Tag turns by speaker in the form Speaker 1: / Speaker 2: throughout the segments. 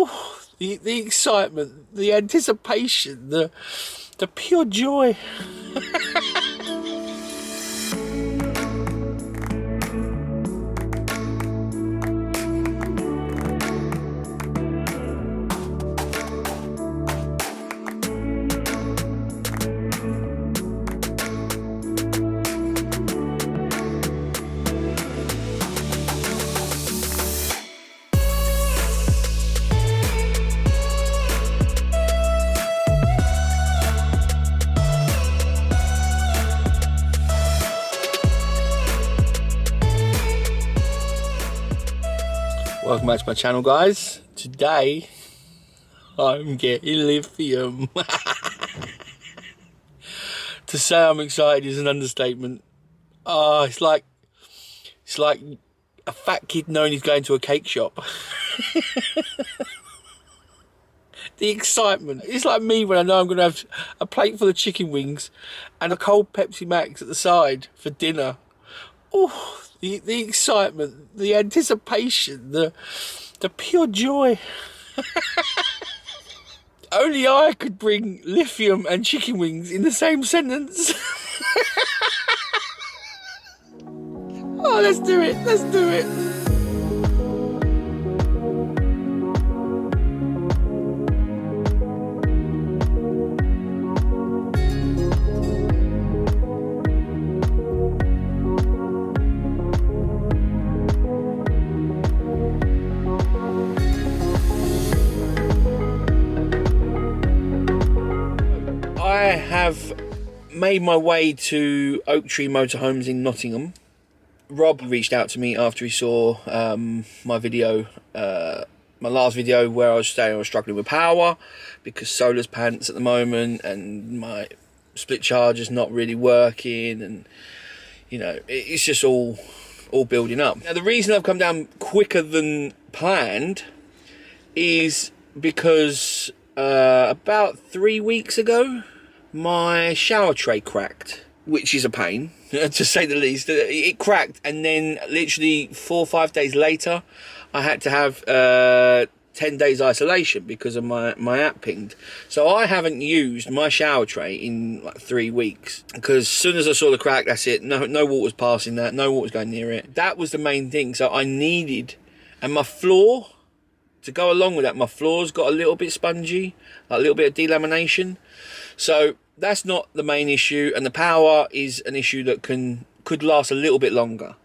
Speaker 1: Oh, the excitement, the anticipation, the pure joy. Welcome back to my channel, guys. Today I'm getting lithium. To say I'm excited is an understatement. It's like a fat kid knowing he's going to a cake shop. The excitement. It's like me when I know I'm going to have a plate full of chicken wings and a cold Pepsi Max at the side for dinner. Oh, the excitement, the anticipation, the pure joy. Only I could bring lithium and chicken wings in the same sentence. Oh, let's do it, let's do it. I have made my way to Oaktree Motorhomes in Nottingham. Rob reached out to me after he saw my video, my last video, where I was saying I was struggling with power because solar's pants at the moment and my split charger's not really working, and you know, it's just all building up. Now the reason I've come down quicker than planned is because about 3 weeks ago my shower tray cracked, which is a pain to say the least. It cracked, and then literally 4 or 5 days later I had to have 10 days isolation because of my app pinged. So I haven't used my shower tray in like 3 weeks, because as soon as I saw the crack, that's it. No water's passing that, no water's going near it. That was the main thing. So I needed, and my floor, to go along with that, my floor's got a little bit spongy, like a little bit of delamination. So that's not the main issue, and the power is an issue that could last a little bit longer.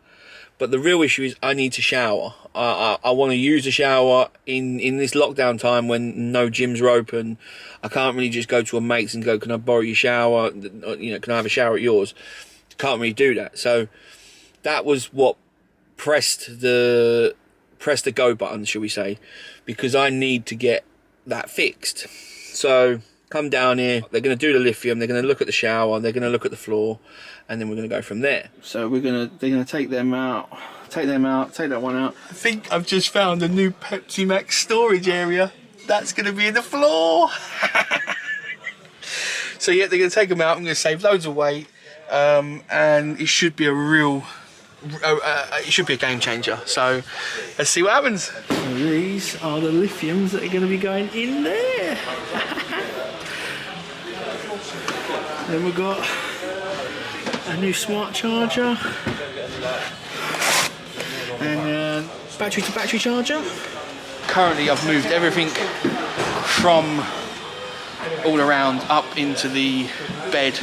Speaker 1: But the real issue is I need to shower. I want to use a shower in this lockdown time when no gyms are open. I can't really just go to a mate's and go, can I borrow your shower? You know, can I have a shower at yours? Can't really do that. So that was what pressed the go button, shall we say, because I need to get that fixed. So come down here, they're going to do the lithium, they're going to look at the shower, they're going to look at the floor, and then we're going to go from there. So they're going to take them out, take that one out. I think I've just found a new Pepsi Max storage area. That's going to be in the floor. So yeah, they're going to take them out. I'm going to save loads of weight, and it should be a real, it should be a game changer. So let's see what happens. So these are the lithiums that are going to be going in there. Then we've got a new smart charger and battery to battery charger. Currently I've moved everything from all around up into the bed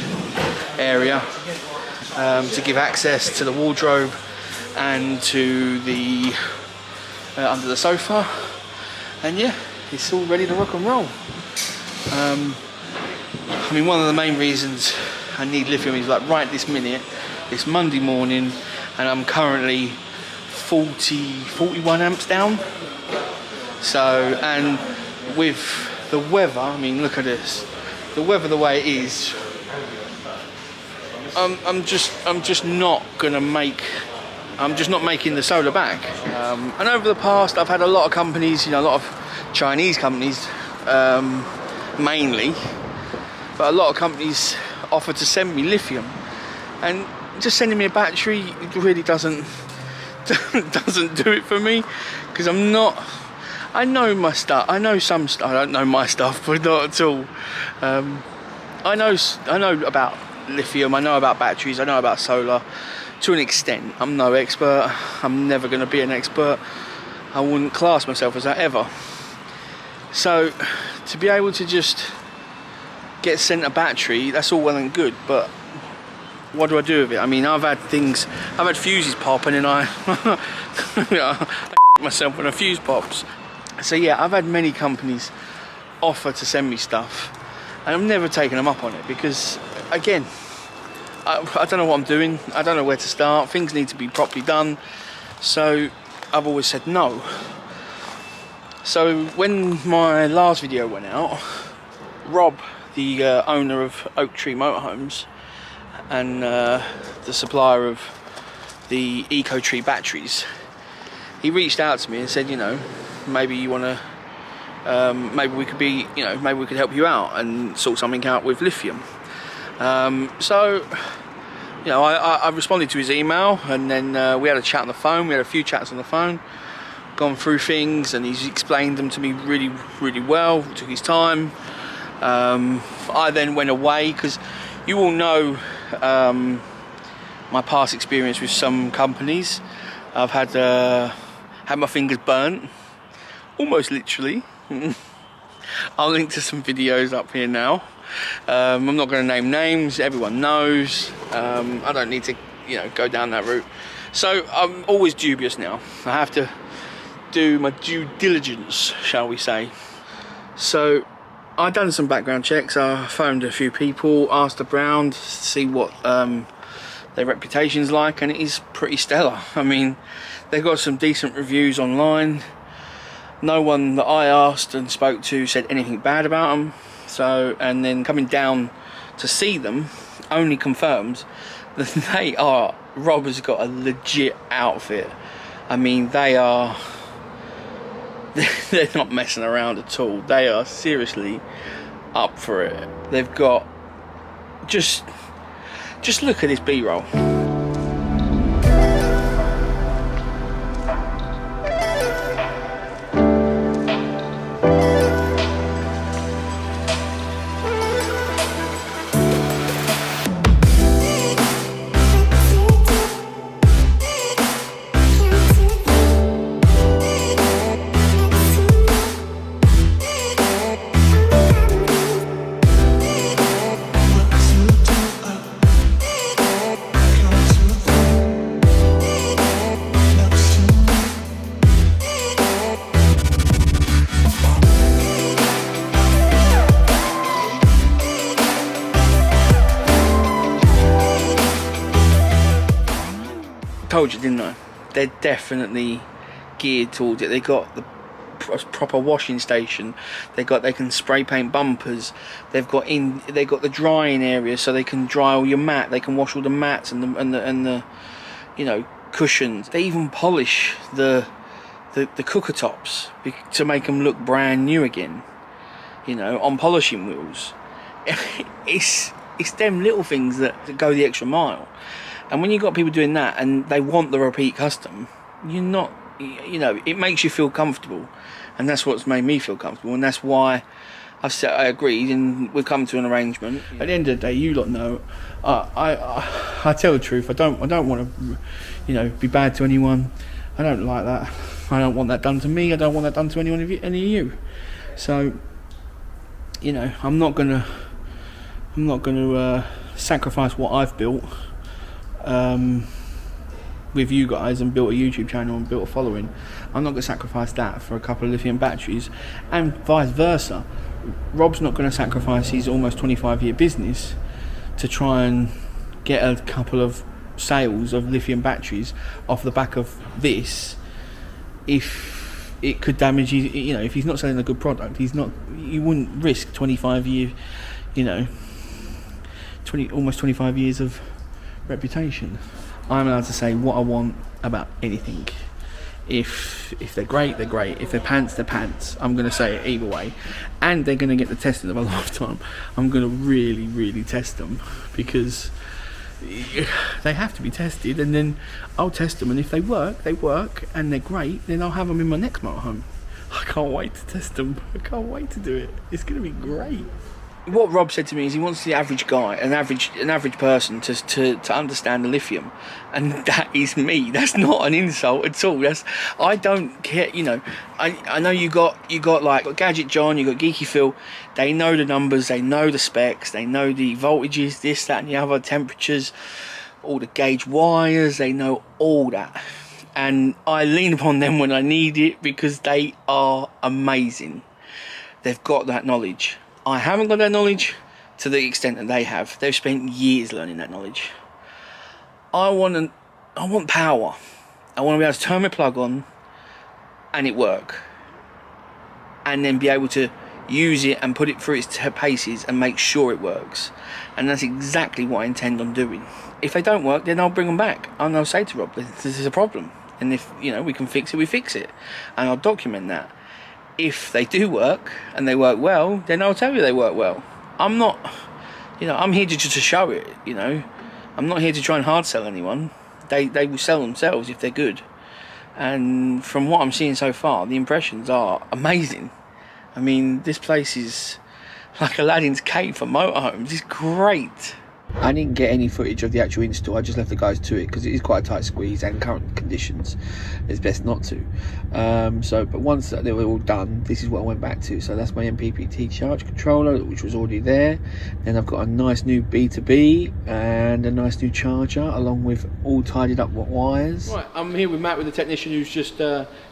Speaker 1: area to give access to the wardrobe and to the under the sofa, and yeah, it's all ready to rock and roll. I mean, one of the main reasons I need lithium is like right this minute, it's Monday morning and I'm currently 41 amps down. So, and with the weather, I mean, look at this, the weather the way it is, I'm just not making the solar back. And over the past, I've had a lot of companies, you know, a lot of Chinese companies mainly, but a lot of companies offer to send me lithium, and just sending me a battery really doesn't do it for me, because I'm I know my stuff. I know some stuff. I don't know my stuff, but not at all. I know about lithium. I know about batteries. I know about solar to an extent. I'm no expert. I'm never going to be an expert. I wouldn't class myself as that ever. So to be able to just get sent a battery, that's all well and good, but what do I do with it? I mean, I've had fuses pop, and then I myself when a fuse pops. So yeah, I've had many companies offer to send me stuff, and I've never taken them up on it because, again, I don't know what I'm doing. I don't know where to start. Things need to be properly done, so I've always said no. So when my last video went out, Rob, the owner of Oaktree Motorhomes and the supplier of the EcoTree batteries, he reached out to me and said, you know, maybe you want to, maybe we could be, you know, maybe we could help you out and sort something out with lithium. So, you know, I responded to his email, and then we had a chat on the phone. We had a few chats on the phone, gone through things, and he's explained them to me really, really well. Took his time. I then went away because you all know my past experience with some companies. I've had my fingers burnt, almost literally. I'll link to some videos up here now. I'm not going to name names. Everyone knows. I don't need to, you know, go down that route. So I'm always dubious now. I have to do my due diligence, shall we say. So I've done some background checks. I phoned a few people, asked around to see what their reputation's like, and it is pretty stellar. I mean, they've got some decent reviews online. No one that I asked and spoke to said anything bad about them. So, and then coming down to see them only confirms that they are, Rob has got a legit outfit. I mean, they're not messing around at all. They are seriously up for it. They've got, just look at this B-roll. Told you, didn't I? They're definitely geared towards it. They got the proper washing station. They can spray paint bumpers. They've got the drying area, so they can dry all your mat. They can wash all the mats and the you know, cushions. They even polish the cooker tops to make them look brand new again. You know, on polishing wheels. It's them little things that go the extra mile. And when you've got people doing that and they want the repeat custom, you know, it makes you feel comfortable. And that's what's made me feel comfortable. And that's why I agreed, and we've come to an arrangement. Yeah. At the end of the day, you lot know, I tell the truth. I don't want to, you know, be bad to anyone. I don't like that. I don't want that done to me. I don't want that done to any of you. So, you know, I'm not gonna sacrifice what I've built with you guys and built a YouTube channel and built a following. I'm not going to sacrifice that for a couple of lithium batteries, and vice versa. Rob's not going to sacrifice his almost 25-year business to try and get a couple of sales of lithium batteries off the back of this, if it could damage his, you know, if he's not selling a good product. You wouldn't risk 25 years, you know, almost 25 years of reputation. I'm allowed to say what I want about anything. If they're great, they're great. If they're pants, they're pants. I'm going to say it either way. And they're going to get the testing of a lifetime. I'm going to really, really test them, because they have to be tested, and then I'll test them, and if they work, and they're great, then I'll have them in my next motorhome. I can't wait to test them. I can't wait to do it. It's going to be great. What Rob said to me is he wants the average guy, an average person, to understand the lithium, and that is me. That's not an insult at all. I don't care. You know, I know you got like Gadget John, you got Geeky Phil. They know the numbers, they know the specs, they know the voltages, this, that, and the other, temperatures, all the gauge wires. They know all that, and I lean upon them when I need it because they are amazing. They've got that knowledge. I haven't got that knowledge to the extent that they have. They've spent years learning that knowledge. I want power. I want to be able to turn my plug on and it work. And then be able to use it and put it through its paces and make sure it works. And that's exactly what I intend on doing. If they don't work, then I'll bring them back. And I'll say to Rob, this is a problem. And if, we can fix it, we fix it. And I'll document that. If they do work and they work well, then I'll tell you they work well. I'm not, I'm here to show it. I'm not here to try and hard sell anyone. They will sell themselves if they're good. And from what I'm seeing so far, the impressions are amazing. I mean, this place is like Aladdin's cave for motorhomes. It's great. I didn't get any footage of the actual install. I just left the guys to it because it is quite a tight squeeze, and current conditions it's best not to. But once they were all done, this is what I went back to. So that's my MPPT charge controller, which was already there. Then I've got a nice new B2B and a nice new charger, along with all tidied up wires. Right, I'm here with Matt, with the technician who's just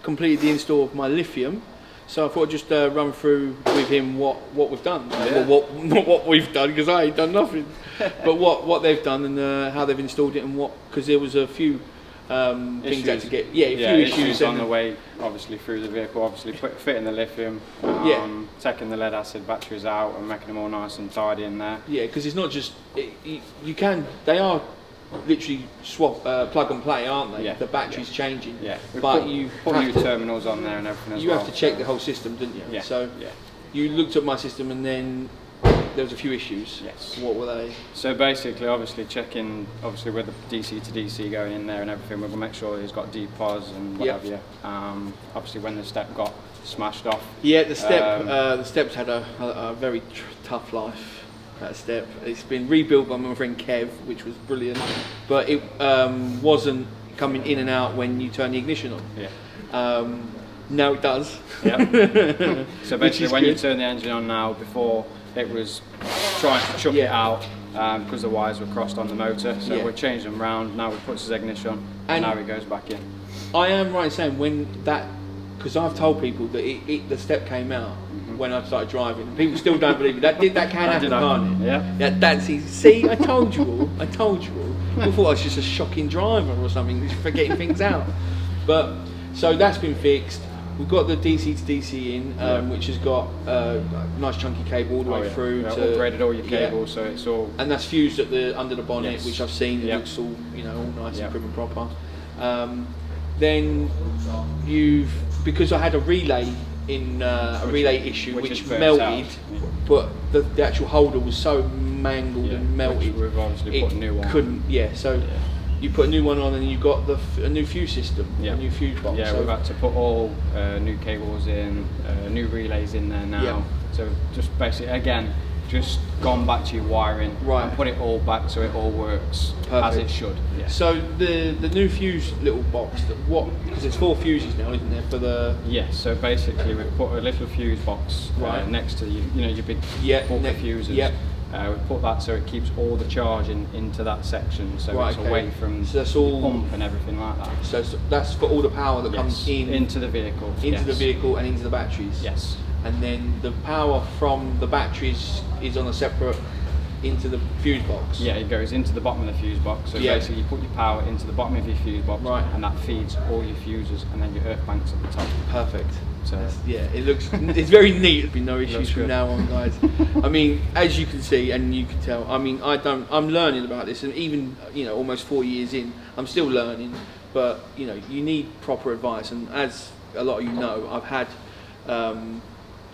Speaker 1: completed the install of my lithium. So I thought I'd just run through with him what we've done. Yeah. Well, not what we've done, because I ain't done nothing. But what they've done and how they've installed it, and because there was a few things that to get. Yeah, a few issues
Speaker 2: on the way, obviously through the vehicle. Obviously fitting the lithium, taking the lead acid batteries out and making them all nice and tidy in there. Yeah,
Speaker 1: because it's not just they are literally plug and play, aren't they? Yeah. The battery's changing.
Speaker 2: Yeah.
Speaker 1: But you
Speaker 2: put new terminals on there and everything as well.
Speaker 1: You have to check the whole system, didn't you?
Speaker 2: Yeah.
Speaker 1: So you looked at my system and then there was a few issues.
Speaker 2: Yes.
Speaker 1: What were they?
Speaker 2: So basically, obviously checking, with the DC to DC going in there and everything, we'll make sure he's got DPOS and what have you. Obviously, when the step got smashed off.
Speaker 1: Yeah, the steps had a very tough life. That step. It's been rebuilt by my friend Kev, which was brilliant, but it wasn't coming in and out when you turn the ignition on.
Speaker 2: Yeah.
Speaker 1: Now it does.
Speaker 2: Yeah. So basically, when you turn the engine on now, before it was trying to chuck it out because the wires were crossed on the motor. So we changed them round. Now we put his ignition, and now it goes back in. I am right in saying because I've told people that the step came out when I started driving. People still don't believe me. That can happen, can't it? Yeah.
Speaker 1: That's easy. See, I told you all. I thought I was just a shocking driver or something, just forgetting things out. But so that's been fixed. We've got the DC to DC in, which has got a nice chunky cable all the way through.
Speaker 2: Yeah, upgraded all your cables, so it's all.
Speaker 1: And that's fused at under the bonnet, which I've seen. It looks all all nice and prim and proper. Then because I had a relay issue which melted, but the actual holder was so mangled and melted.
Speaker 2: We've obviously put a new one.
Speaker 1: Couldn't. You put a new one on and you got a new fuse system, a new fuse box.
Speaker 2: Yeah, we've had to put all new cables in, new relays in there now.
Speaker 1: Yeah.
Speaker 2: So just basically, again, just gone back to your wiring and put it all back so it all works as it should. Yeah.
Speaker 1: So the new fuse little box, because there's 4 fuses now, isn't there, for the...
Speaker 2: Yes, so basically we've put a little fuse box next to your big fuses. Yep. We put that so it keeps all the charge into that section, so it's away from the pump and everything like that.
Speaker 1: So that's for all the power that comes
Speaker 2: into the vehicle.
Speaker 1: Into the vehicle and into the batteries.
Speaker 2: Yes.
Speaker 1: And then the power from the batteries is on a separate into the fuse box.
Speaker 2: Yeah, it goes into the bottom of the fuse box. So basically you put your power into the bottom of your fuse box, and that feeds all your fuses, and then your earth banks at the top.
Speaker 1: Perfect. So it's very neat. There's been no issues from now on, guys. I mean, as you can see and you can tell, I mean, I'm learning about this, and even almost 4 years in, I'm still learning. But you need proper advice, and as a lot of you know, I've had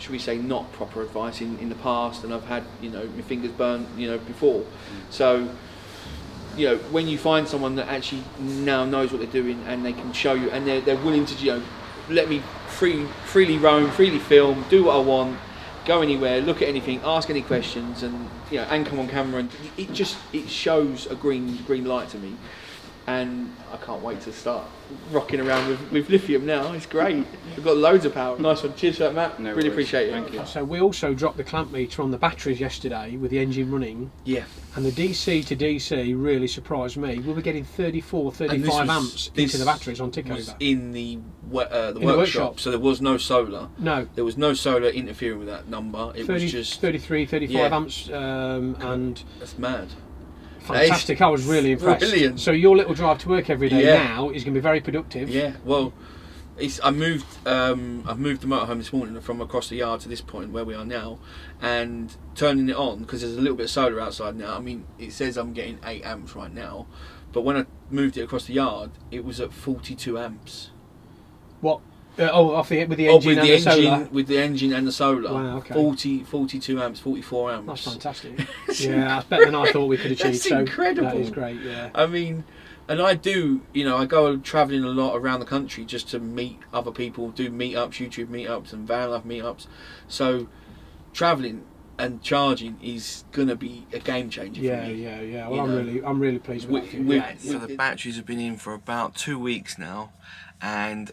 Speaker 1: should we say not proper advice in the past, and I've had my fingers burnt before. So when you find someone that actually now knows what they're doing and they can show you, and they're willing to let me freely roam, freely film, do what I want, go anywhere, look at anything, ask any questions, and and come on camera, and it shows a green light to me, and I can't wait to start rocking around with lithium now. It's great. We've got loads of power. Nice one. Cheers for that, Matt.
Speaker 2: No
Speaker 1: really
Speaker 2: worries.
Speaker 1: appreciate it.
Speaker 2: Thank you.
Speaker 3: So we also dropped the clamp meter on the batteries yesterday with the engine running.
Speaker 1: Yeah.
Speaker 3: And the DC to DC really surprised me. We were getting 34, 35 amps into the batteries on tickover.
Speaker 1: Was in the workshop, so there was no solar.
Speaker 3: No.
Speaker 1: There was no solar interfering with that number. It was just
Speaker 3: 33, 35 amps, and
Speaker 1: that's mad.
Speaker 3: fantastic. I was really impressed.
Speaker 1: Brilliant.
Speaker 3: So your little drive to work every day now is going to be very productive.
Speaker 1: Yeah. Well, I've moved the motorhome this morning from across the yard to this point where we are now, and turning it on because there's a little bit of solar outside now. I mean, it says I'm getting 8 amps right now, but when I moved it across the yard, it was at 42 amps.
Speaker 3: What? With the engine and the solar.
Speaker 1: With the engine and the solar.
Speaker 3: Wow, okay.
Speaker 1: 42 amps, 44 amps.
Speaker 3: That's fantastic. Yeah, that's better than I thought we could achieve.
Speaker 1: That's incredible.
Speaker 3: That is great, yeah.
Speaker 1: I mean, and I do, I go travelling a lot around the country just to meet other people, do meetups, YouTube meetups and van life meetups. So travelling and charging is gonna be a game changer for me.
Speaker 3: Yeah. Well, I'm really pleased with that.
Speaker 1: So the batteries have been in for about 2 weeks now, and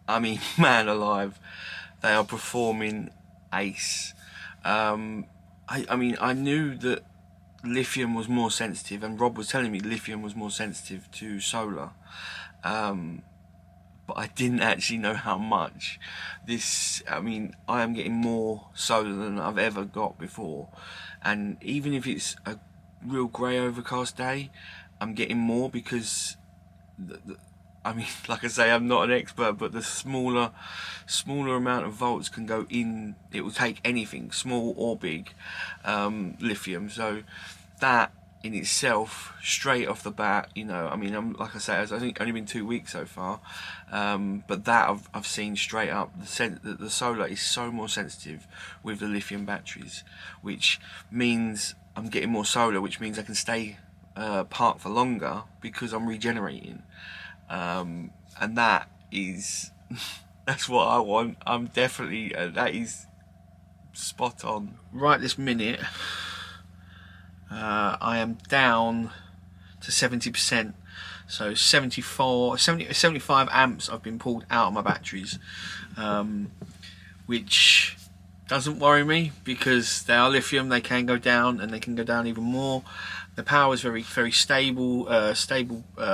Speaker 1: I mean, man alive, they are performing ace. I mean, I knew that lithium was more sensitive, and Rob was telling me lithium was more sensitive to solar, but I didn't actually know how much. I mean, I am getting more solar than I've ever got before, and even if it's a real grey overcast day, I'm getting more because I mean, like I say, I'm not an expert, but the smaller amount of volts can go in. It will take anything, small or big, lithium. So that in itself, straight off the bat, I mean, like I say, I think only been 2 weeks so far, but that I've seen straight up that the solar is so more sensitive with the lithium batteries, which means I'm getting more solar, which means I can stay parked for longer because I'm regenerating. And that is that's what I want. I'm definitely that is spot on. Right this minute, I am down to 70%, so 75 amps I've been pulled out of my batteries, which doesn't worry me because they are lithium. They can go down, and they can go down even more. The power is very, very stable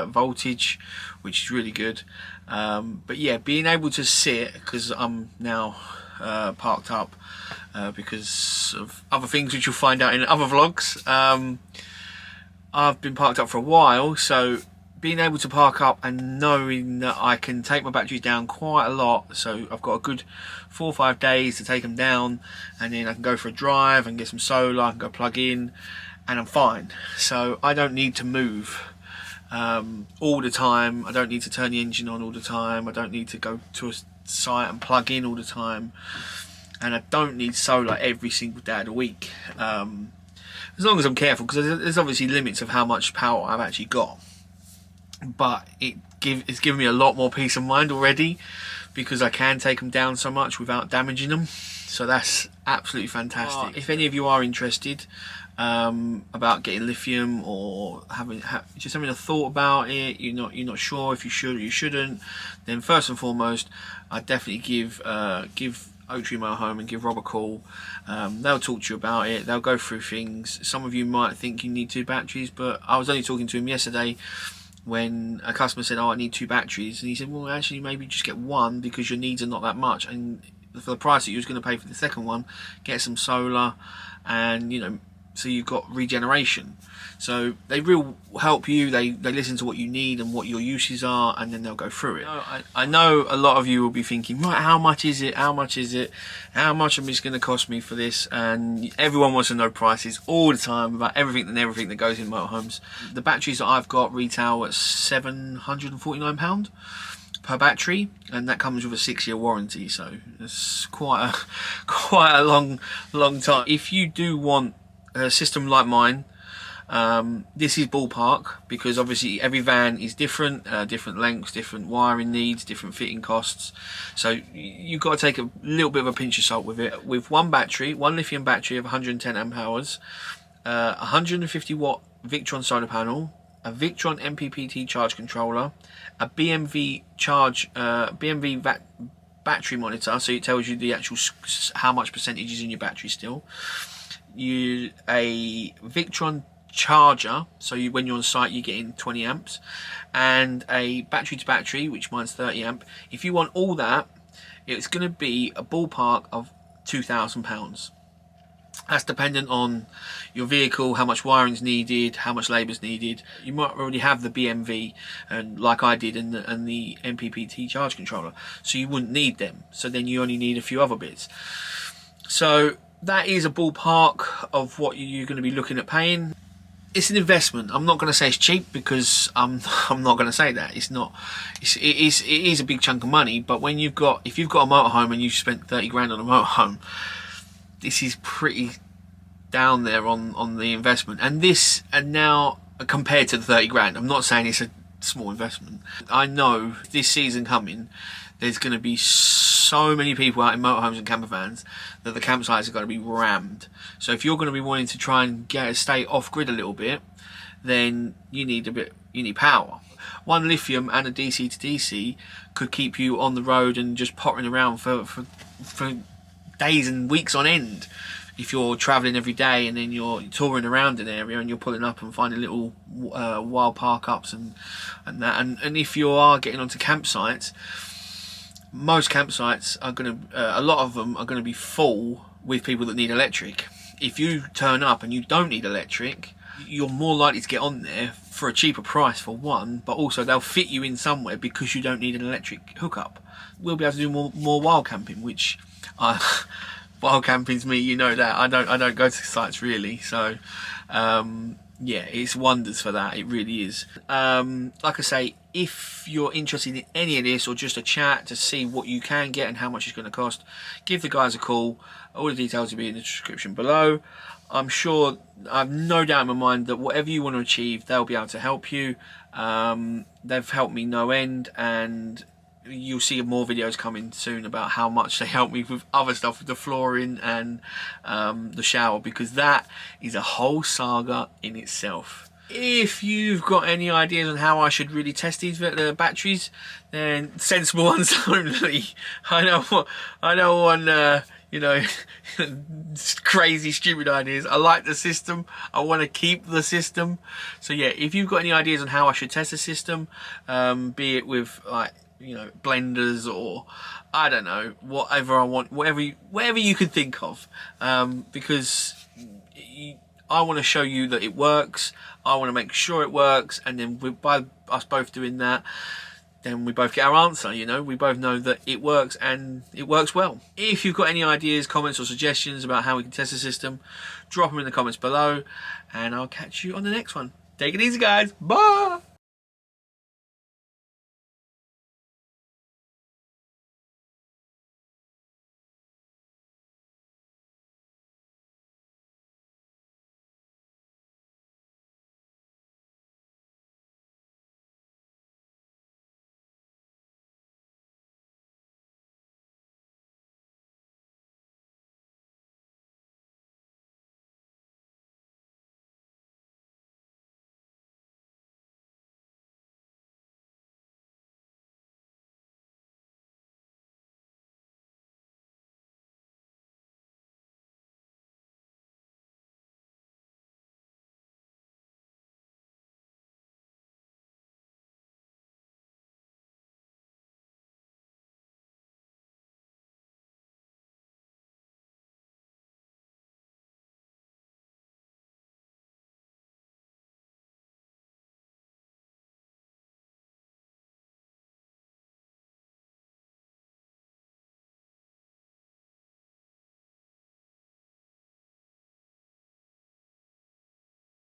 Speaker 1: voltage, which is really good. But yeah, being able to sit, because I'm now parked up because of other things which you'll find out in other vlogs. I've been parked up for a while, so being able to park up and knowing that I can take my batteries down quite a lot, so I've got a good 4 or 5 days to take them down, and then I can go for a drive and get some solar, I can go plug in, and I'm fine. So I don't need to move all the time. I don't need to turn the engine on all the time. I don't need to go to a site and plug in all the time, and I don't need solar every single day of the week, as long as I'm careful, because there's obviously limits of how much power I've actually got. But it's given me a lot more peace of mind already, because I can take them down so much without damaging them. So that's absolutely fantastic. If any of you are interested about getting lithium, or just having a thought about it, you're not sure if you should or you shouldn't, then first and foremost, I'd definitely give Oaktree Motorhome and give Rob a call. They'll talk to you about it. They'll go through things. Some of you might think you need 2 batteries, but I was only talking to him yesterday when a customer said, "Oh, I need 2 batteries," and he said, "Well, actually, maybe just get 1 because your needs are not that much, and for the price that you was going to pay for the second one, get some solar, and so you've got regeneration." So they will help you. They listen to what you need and what your uses are, and then they'll go through it. I know a lot of you will be thinking, right, how much is it? How much is it? How much is it going to cost me for this? And everyone wants to know prices all the time about everything that goes in motorhomes. The batteries that I've got retail at £749 per battery, and that comes with a 6-year warranty. So it's quite a long time. If you do want a system like mine, This is ballpark, because obviously every van is different, different lengths, different wiring needs, different fitting costs. So you've got to take a little bit of a pinch of salt with it. With one battery, one lithium battery of 110 amp hours, 150 watt Victron solar panel, a Victron MPPT charge controller, a BMW battery monitor, so it tells you the actual how much percentage is in your battery still. A Victron charger, so when you're on site you're getting 20 amps, and a battery to battery, which mine's 30 amp. If you want all that, it's going to be a ballpark of £2,000. That's dependent on your vehicle, how much wiring's needed, how much labour's needed. You might already have the BMW, and like I did, and the MPPT charge controller, so you wouldn't need them. So then you only need a few other bits. So that is a ballpark of what you're going to be looking at paying. It's an investment. I'm not going to say it's cheap, because I'm not going to say that. It's not. It is a big chunk of money. But when if you've got a motorhome and you've spent 30 grand on a motorhome, this is pretty down there on the investment. And now compared to the 30 grand, I'm not saying it's a small investment. I know this season coming, there's going to be so many people out in motorhomes and camper vans that the campsites are going to be rammed. So if you're going to be wanting to try and stay off grid a little bit, then you need power. One lithium and a DC to DC could keep you on the road and just pottering around for days and weeks on end. If you're travelling every day and then you're touring around an area and you're pulling up and finding little wild park ups and if you are getting onto campsites, most campsites are going to, a lot of them are going to be full with people that need electric. If you turn up and you don't need electric, you're more likely to get on there for a cheaper price, for one, but also they'll fit you in somewhere because you don't need an electric hookup. We'll be able to do more wild camping, which wild camping's me, you know that. I don't go to sites really, so yeah, it's wonders for that. It really is. Like I say, if you're interested in any of this, or just a chat to see what you can get and how much it's going to cost, give the guys a call. All the details will be in the description below. I'm sure, I've no doubt in my mind that whatever you want to achieve, they'll be able to help you. They've helped me no end, and you'll see more videos coming soon about how much they help me with other stuff, with the flooring and the shower, because that is a whole saga in itself. If you've got any ideas on how I should really test these batteries, then sensible ones only. I don't want you know, crazy stupid ideas. I like the system. I want to keep the system. So yeah, if you've got any ideas on how I should test the system, be it with like, you know, blenders, or I don't know, whatever I want, whatever you could think of, because I want to show you that it works. I want to make sure it works, and then by us both doing that, then we both get our answer. You know, we both know that it works, and it works well. If you've got any ideas, comments or suggestions about how we can test the system, drop them in the comments below, and I'll catch you on the next one. Take it easy, guys. Bye.